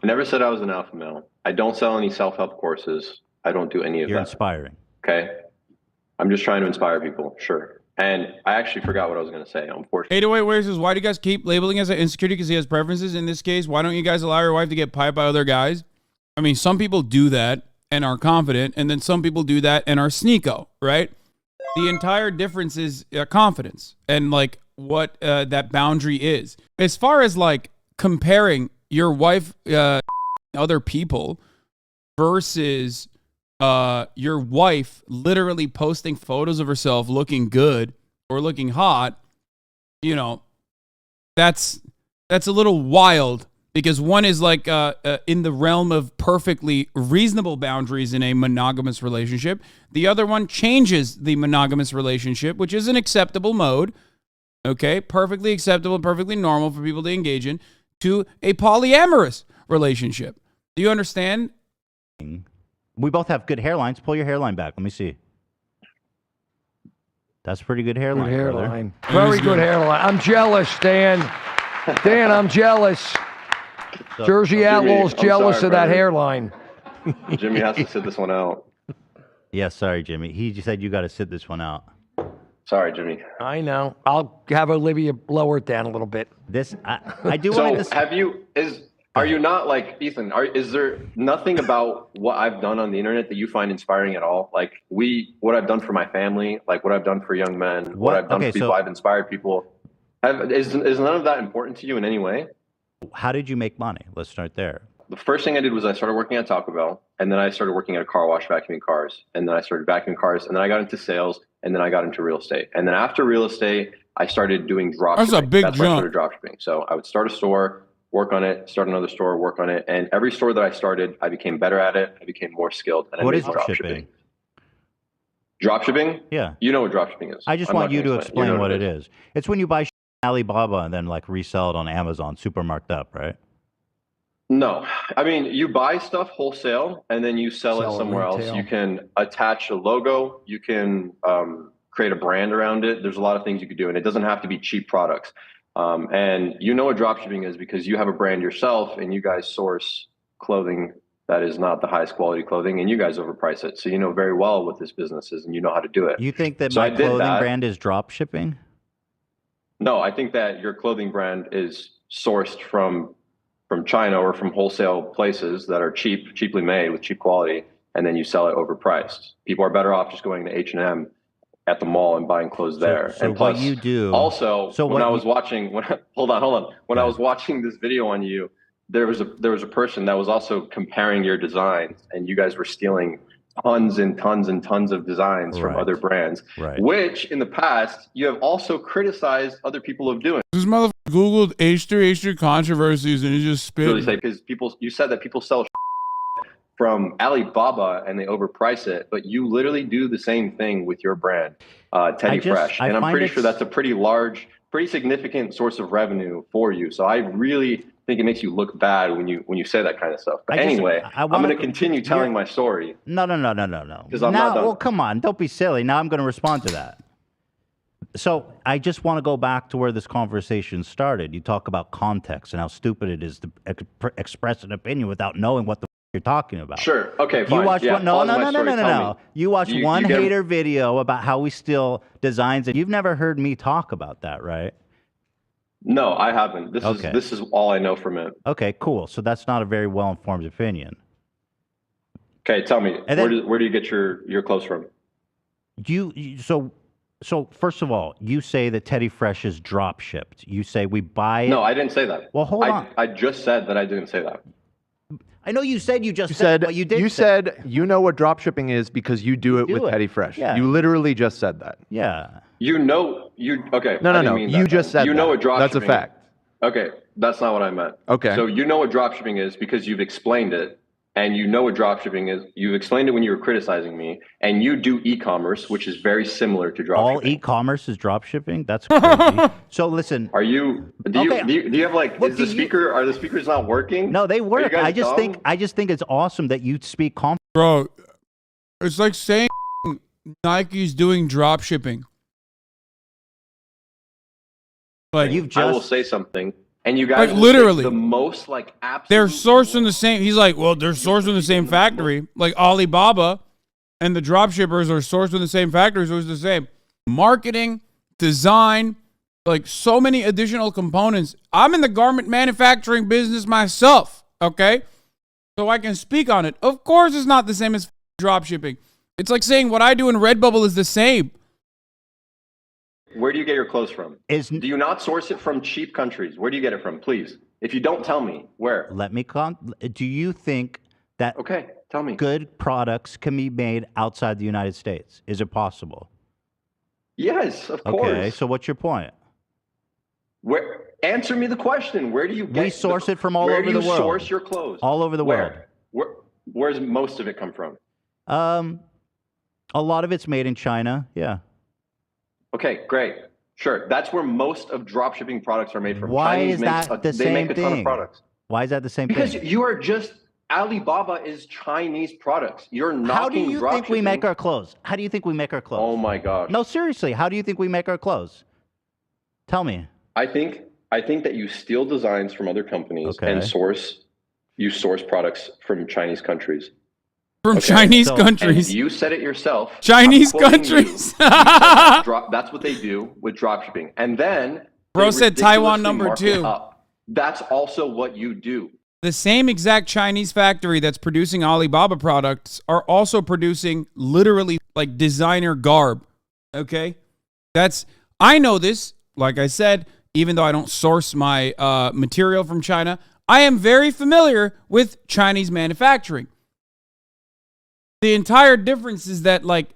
I never said I was an alpha male. I don't sell any self-help courses. I don't do any of that. You're inspiring. Okay. I'm just trying to inspire people. Sure. And I actually forgot what I was going to say, unfortunately. 808 Warrior says, why do you guys keep labeling us as insecurity because he has preferences? In this case, why don't you guys allow your wife to get piped by other guys? I mean, some people do that and are confident, and then some people do that and are sneako, right? The entire difference is confidence and like what that boundary is. As far as like comparing your wife, other people versus your wife literally posting photos of herself looking good or looking hot, you know, that's a little wild, because one is like in the realm of perfectly reasonable boundaries in a monogamous relationship. The other one changes the monogamous relationship, which is an acceptable mode, okay, perfectly acceptable, perfectly normal for people to engage in, to a polyamorous relationship. Do you understand? We both have good hairlines. Pull your hairline back. Let me see. That's pretty good hairline. Good hairline. Very good hairline. I'm jealous, Dan. Dan, I'm jealous. Jersey Outlaw's jealous of that hairline. Jimmy has to sit this one out. Yeah, sorry, Jimmy. He just said you got to sit this one out. Sorry, Jimmy. I know. I'll have Olivia lower it down a little bit. I do want to. So are you not like Ethan? Is there nothing about what I've done on the internet that you find inspiring at all? Like what I've done for my family, like what I've done for young men, what I've done for people, I've inspired people. Is none of that important to you in any way? How did you make money? Let's start there. The first thing I did was I started working at Taco Bell, and then I started working at a car wash vacuuming cars, and then I started vacuuming cars, and then I got into sales, and then I got into real estate. And then after real estate, I started doing dropshipping. That's a big jump. Why I started dropshipping. So I would start a store, work on it, start another store, work on it. And every store that I started, I became better at it. I became more skilled. And what is dropshipping? Dropshipping? Yeah. You know what dropshipping is. I just want you to explain what it is. It's when you buy Alibaba and then like resell it on Amazon, super marked up, right? No. I mean, you buy stuff wholesale and then you sell it somewhere else. You can attach a logo. You can create a brand around it. There's a lot of things you could do, and it doesn't have to be cheap products. And you know what dropshipping is because you have a brand yourself and you guys source clothing that is not the highest quality clothing and you guys overprice it. So you know very well what this business is and you know how to do it. You think that my clothing brand is dropshipping? No, I think that your clothing brand is sourced from China or from wholesale places that are cheaply made with cheap quality, and then you sell it overpriced. People are better off just going to H&M at the mall and buying clothes there. So and plus, what you do also, when I was watching, hold on. When I was watching this video on you, there was a person that was also comparing your designs, and you guys were stealing tons and tons and tons of designs from other brands, which in the past you have also criticized other people of doing. This motherfucker Googled H3 controversies and he just spit. Really say, because you said that people sell from Alibaba and they overprice it, but you literally do the same thing with your brand, Teddy Fresh. And I'm pretty sure that's a pretty large, pretty significant source of revenue for you. So I really think it makes you look bad when you say that kind of stuff. But anyway, I'm going to continue telling my story. No. Because I'm not done. Well, come on. Don't be silly. Now I'm going to respond to that. So I just want to go back to where this conversation started. You talk about context and how stupid it is to express an opinion without knowing what the you're talking about. Sure. Okay, fine. You watch no. You watch one hater video about how we steal designs, and you've never heard me talk about that, right? No, I haven't. This is all I know from it. Okay, cool. So that's not a very well-informed opinion. Okay, tell me, where do you get your clothes from? So first of all, you say that Teddy Fresh is drop shipped. You say we buy it. No, I didn't say that. Well, hold on. I just said that I didn't say that. I know you said you said what you did. You said you know what drop shipping is because you do it with Teddy Fresh. Yeah. You literally just said that. Yeah. Okay. No. You just said you know what dropshipping. That's a fact. Okay, that's not what I meant. Okay. So you know what dropshipping is because you've explained it, and you know what dropshipping is. You've explained it when you were criticizing me, and you do e-commerce, which is very similar to dropshipping. All e-commerce is dropshipping? That's crazy. So listen. Do you have like? Is the speaker? Are the speakers not working? No, they work. I just think it's awesome that you speak confidently. Bro, it's like saying Nike's doing dropshipping. Like I will say something. And you guys like literally the most like absolute. They're sourced from the same. He's like, well, they're sourced from the same factory. Like Alibaba and the dropshippers are sourced from the same factory, so it's the same marketing, design, like so many additional components. I'm in the garment manufacturing business myself, okay? So I can speak on it. Of course, it's not the same as dropshipping. It's like saying what I do in Redbubble is the same. Where do you get your clothes from? Do you not source it from cheap countries? Where do you get it from, please? If you don't tell me, where? Do you think that tell me. Good products can be made outside the United States? Is it possible? Yes, of course. Okay, so what's your point? Answer me the question. Where do you get? We source it from all over the world. Where do you source your clothes? All over the world. Where's most of it come from? A lot of it's made in China. Yeah. Okay, great. Sure. That's where most of dropshipping products are made from. Why Chinese is that the same thing? They make a ton of products. Why is that the same thing? Because you are just Alibaba is Chinese products. You're knocking How do you think we dropshipping. make our clothes? How do you think we make our clothes? Oh my gosh. No, seriously. How do you think we make our clothes? Tell me. I think that you steal designs from other companies and you source products from Chinese countries. From Chinese countries. And you said it yourself. Chinese countries. That's what they do with dropshipping. And then Bro said Taiwan #2. That's also what you do. The same exact Chinese factory that's producing Alibaba products are also producing literally like designer garb. Okay? I know this, like I said, even though I don't source my material from China, I am very familiar with Chinese manufacturing. The entire difference is that, like,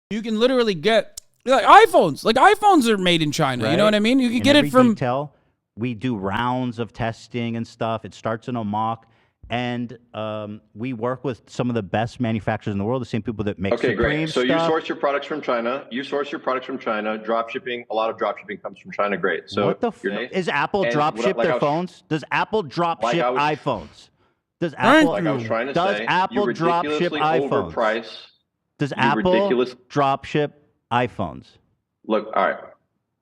you can literally get like iPhones. Like iPhones are made in China. Right. You know what I mean? You can get it from. Detail, we do rounds of testing and stuff. It starts in a mock, and we work with some of the best manufacturers in the world. The same people that make Supreme great. So stuff. you source your products from China. Dropshipping. A lot of dropshipping comes from China. Great. So what the is Apple dropship their phones? Does Apple dropship iPhones? Does Apple, like I was trying to say, Apple dropship iPhones? Does Apple dropship iPhones? Look, all right.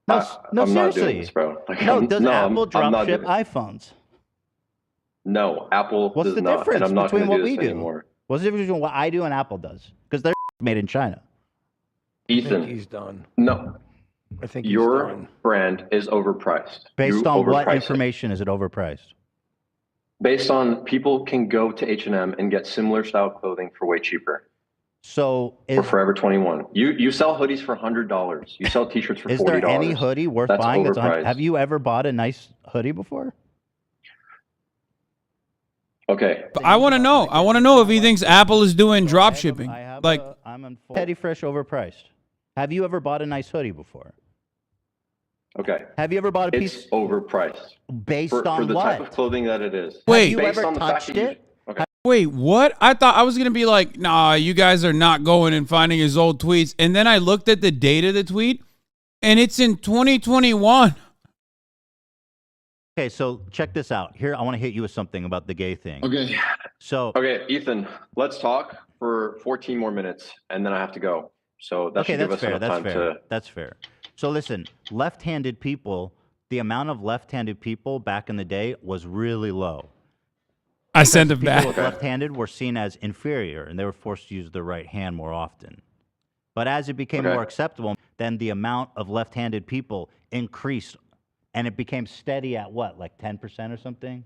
No, I'm seriously. not doing this, bro. Like, does Apple dropship iPhones? No, Apple What's does the not. difference And I'm not between what do we do? Anymore. What's the difference between what I do and Apple does? Because they're made in China. Ethan, I think he's done. No. I think he's your done. brand is overpriced. Based on what information is it overpriced? Based on people can go to H&M and get similar style clothing for way cheaper. So for Forever 21, you sell hoodies for $100. You sell T-shirts for $40. Is there any hoodie worth buying? Overpriced. Have you ever bought a nice hoodie before? Okay. But I want to know. I want to know if he thinks Apple is doing drop shipping. I'm on Teddy Fresh overpriced. Have you ever bought a nice hoodie before? Okay. Have you ever bought a piece? It's overpriced. Based on for the what? type of clothing that it is. Wait. Have you ever touched it? Okay. Wait, what? I thought I was going to be like, nah, you guys are not going and finding his old tweets. And then I looked at the date of the tweet, and it's in 2021. Okay, so check this out. Here, I want to hit you with something about the gay thing. Okay. So. Okay, Ethan, let's talk for 14 more minutes, and then I have to go. So that should give us enough time to. That's fair. So listen, left-handed people, the amount of left-handed people back in the day was really low. I sent it back. People left-handed were seen as inferior, and they were forced to use their right hand more often. But as it became more acceptable, then the amount of left-handed people increased, and it became steady at what, like 10% or something?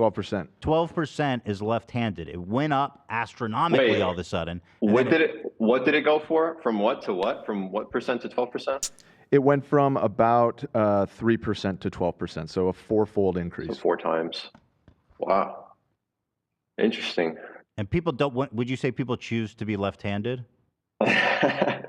12%. 12% is left-handed. It went up astronomically all of a sudden. What did it go for? From what to what? From what percent to 12%? It went from about 3% to 12%, so a fourfold increase. So 4 times. Wow. Interesting. And people don't. Would you say people choose to be left-handed? I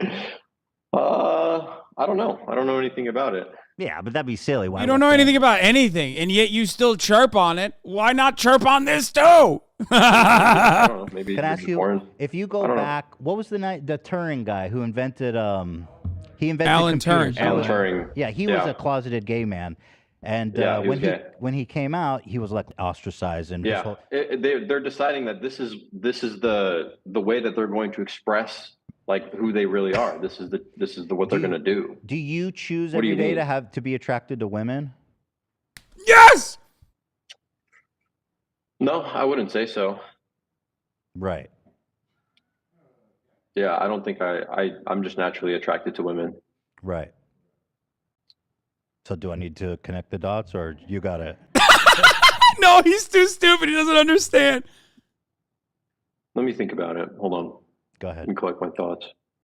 don't know. I don't know anything about it. Yeah, but that'd be silly. Why you don't know anything about anything, and yet you still chirp on it. Why not chirp on this too? I don't know. Maybe. Can I ask you, if you go back, what was the Turing guy who invented? He invented Alan computers. Turing. Alan Turing. Yeah, he was a closeted gay man, and when he came out, he was like ostracized. And they're deciding that this is the way that they're going to express like who they really are. This is what they're going to do. Do you choose every day to be attracted to women? Yes. No, I wouldn't say so. Right. Yeah, I don't think I'm just naturally attracted to women. Right. So do I need to connect the dots, or you got it? No, he's too stupid. He doesn't understand. Let me think about it. Hold on. Go ahead. Let me collect my thoughts.